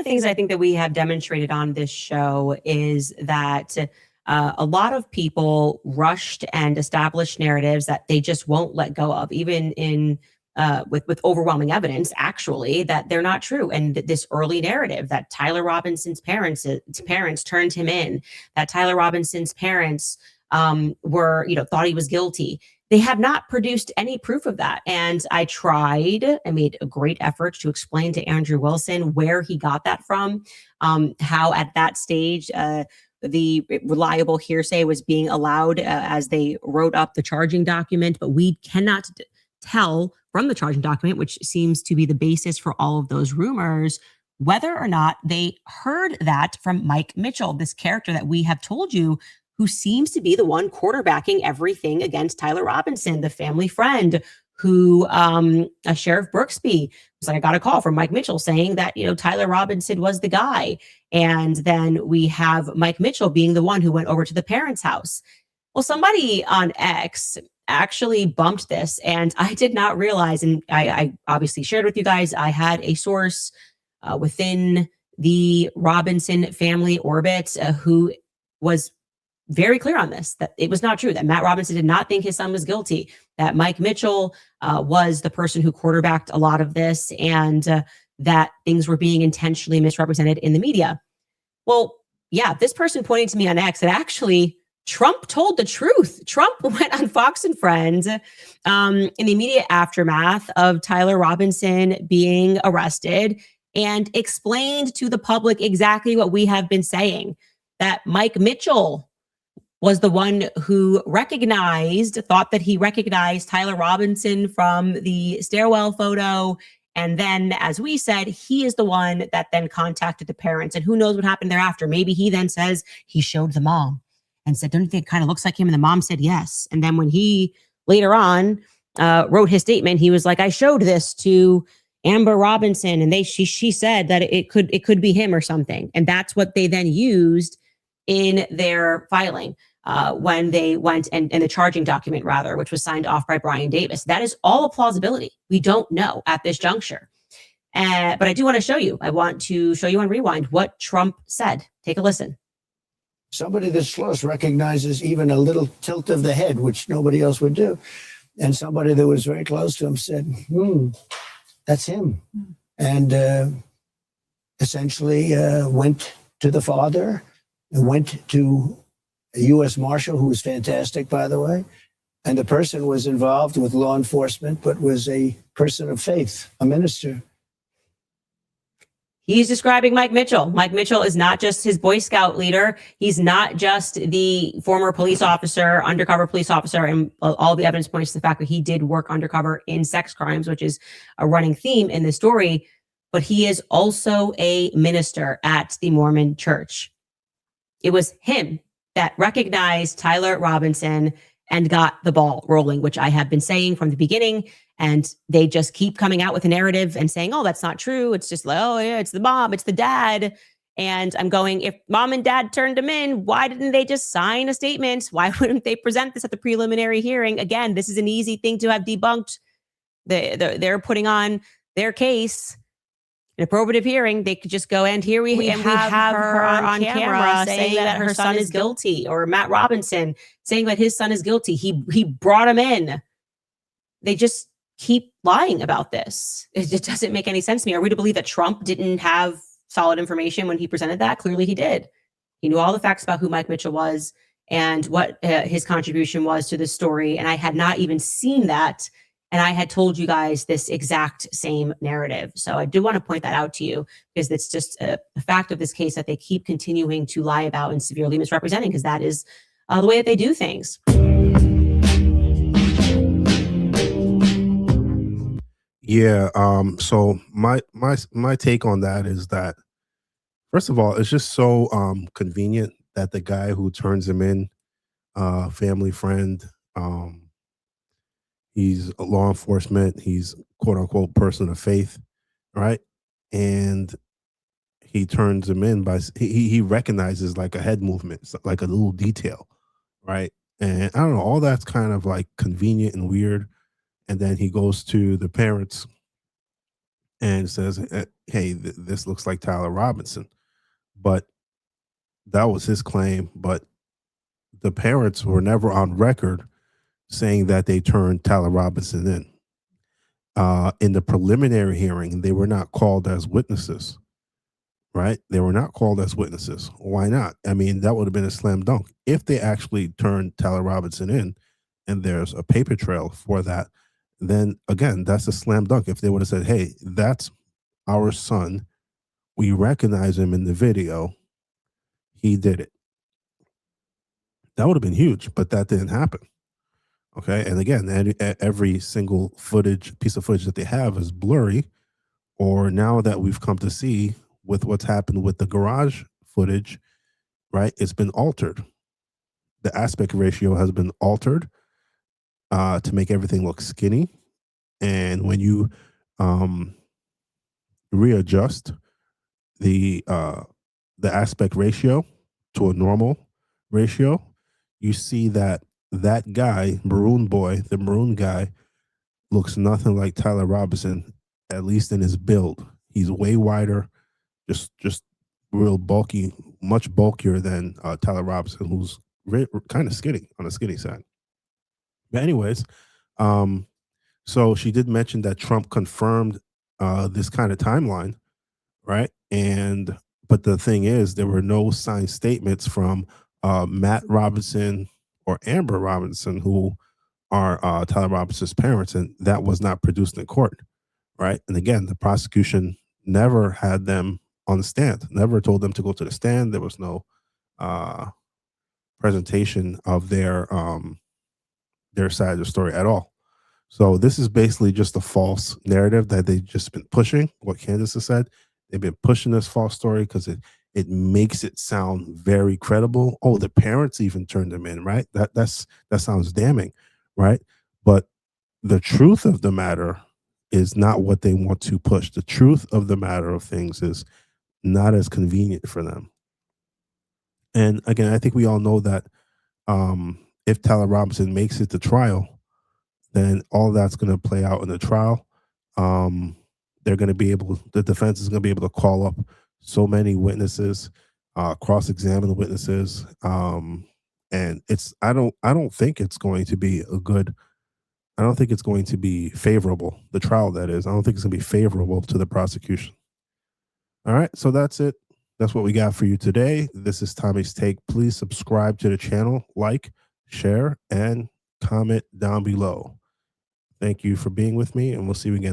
the things I think that we have demonstrated on this show is that a lot of people rushed and established narratives that they just won't let go of, even in with overwhelming evidence, actually, that they're not true. And this early narrative that Tyler Robinson's parents turned him in, that Tyler Robinson's parents were, thought he was guilty. They have not produced any proof of that. And I made a great effort to explain to Andrew Wilson where he got that from, how at that stage, the reliable hearsay was being allowed as they wrote up the charging document, but we cannot tell from the charging document, which seems to be the basis for all of those rumors, whether or not they heard that from Mike Mitchell, this character that we have told you, who seems to be the one quarterbacking everything against Tyler Robinson, the family friend who Sheriff Brooksby was like, I got a call from Mike Mitchell saying that, Tyler Robinson was the guy. And then we have Mike Mitchell being the one who went over to the parents' house. Well, somebody on X actually bumped this, and I did not realize, and I obviously shared with you guys, I had a source within the Robinson family orbit who was very clear on this, that it was not true, that Matt Robinson did not think his son was guilty, that Mike Mitchell was the person who quarterbacked a lot of this, and that things were being intentionally misrepresented in the media. Well, yeah, this person pointing to me on X, that actually Trump told the truth. Trump went on Fox and Friends in the immediate aftermath of Tyler Robinson being arrested and explained to the public exactly what we have been saying, that Mike Mitchell was the one who thought that he recognized Tyler Robinson from the stairwell photo. And then, as we said, he is the one that then contacted the parents. And who knows what happened thereafter? Maybe he then says he showed the mom and said, don't you think it kind of looks like him? And the mom said yes. And then when he later on wrote his statement, he was like, I showed this to Amber Robinson, and she said that it could be him or something. And that's what they then used in their filing when they went and the charging document, rather, which was signed off by Brian Davis. That is all a plausibility. We don't know at this juncture. But I do want to show you. I want to show you on Rewind what Trump said. Take a listen. Somebody this close recognizes even a little tilt of the head, which nobody else would do. And somebody that was very close to him said, that's him. And essentially went to the father and went to a U.S. Marshal, who was fantastic, by the way. And the person was involved with law enforcement, but was a person of faith, a minister. He's describing Mike Mitchell. Mike Mitchell is not just his Boy Scout leader. He's not just the former police officer, undercover police officer. And all the evidence points to the fact that he did work undercover in sex crimes, which is a running theme in the story. But he is also a minister at the Mormon Church. It was him that recognized Tyler Robinson and got the ball rolling, which I have been saying from the beginning. And they just keep coming out with a narrative and saying, oh, that's not true. It's just like, oh, yeah, it's the mom, it's the dad. And I'm going, if mom and dad turned him in, why didn't they just sign a statement? Why wouldn't they present this at the preliminary hearing? Again, this is an easy thing to have debunked. They're putting on their case in a probative hearing. They could just go, and here we have her on camera saying that her son is guilty, or Matt Robinson saying that his son is guilty. He brought him in. They just keep lying about this. It doesn't make any sense to me. Are we to believe that Trump didn't have solid information when he presented that? Clearly he did. He knew all the facts about who Mike Mitchell was and what his contribution was to this story. And I had not even seen that. And I had told you guys this exact same narrative. So I do want to point that out to you, because it's just a fact of this case that they keep continuing to lie about and severely misrepresenting, because that is the way that they do things. Yeah. So my take on that is that, first of all, it's just so convenient that the guy who turns him in, family friend, he's a law enforcement, he's quote unquote person of faith, right? And he turns him in by he recognizes like a head movement, like a little detail, right? And I don't know, all that's kind of like convenient and weird. And then he goes to the parents and says, hey, this looks like Tyler Robinson. But that was his claim. But the parents were never on record saying that they turned Tyler Robinson in. In the preliminary hearing, they were not called as witnesses, right? They were not called as witnesses. Why not? I mean, that would have been a slam dunk. If they actually turned Tyler Robinson in and there's a paper trail for that, then again, that's a slam dunk. If they would have said, hey, that's our son, we recognize him in the video, he did it. That would have been huge, but that didn't happen. Okay. And again, every single piece of footage that they have is blurry, or now that we've come to see with what's happened with the garage footage, right? It's been altered. The aspect ratio has been altered to make everything look skinny. And when you readjust the aspect ratio to a normal ratio, you see that guy, the maroon guy, looks nothing like Tyler Robinson, at least in his build. He's way wider, just real bulky, much bulkier than Tyler Robinson, who's kind of skinny, on the skinny side. But anyways, so she did mention that Trump confirmed this kind of timeline, right? But the thing is, there were no signed statements from Matt Robinson or Amber Robinson, who are Tyler Robinson's parents, and that was not produced in court, right? And again, the prosecution never had them on the stand, never told them to go to the stand. There was no presentation of their side of the story at all. So this is basically just a false narrative that they've just been pushing. What Candace has said, they've been pushing this false story because it makes it sound very credible. Oh, the parents even turned them in, right? That sounds damning, right? But the truth of the matter is not what they want to push. The truth of the matter of things is not as convenient for them. And again, I think we all know that if Tyler Robinson makes it to trial, then all that's going to play out in the trial. They're going to be the defense is going to be able to call up so many witnesses, cross-examine witnesses, and I don't think it's going to be I don't think it's going to be favorable. The trial, that is, I don't think it's going to be favorable to the prosecution. All right, so that's it. That's what we got for you today. This is Tommy's Take. Please subscribe to the channel, like, share, and comment down below. Thank you for being with me, and we'll see you again.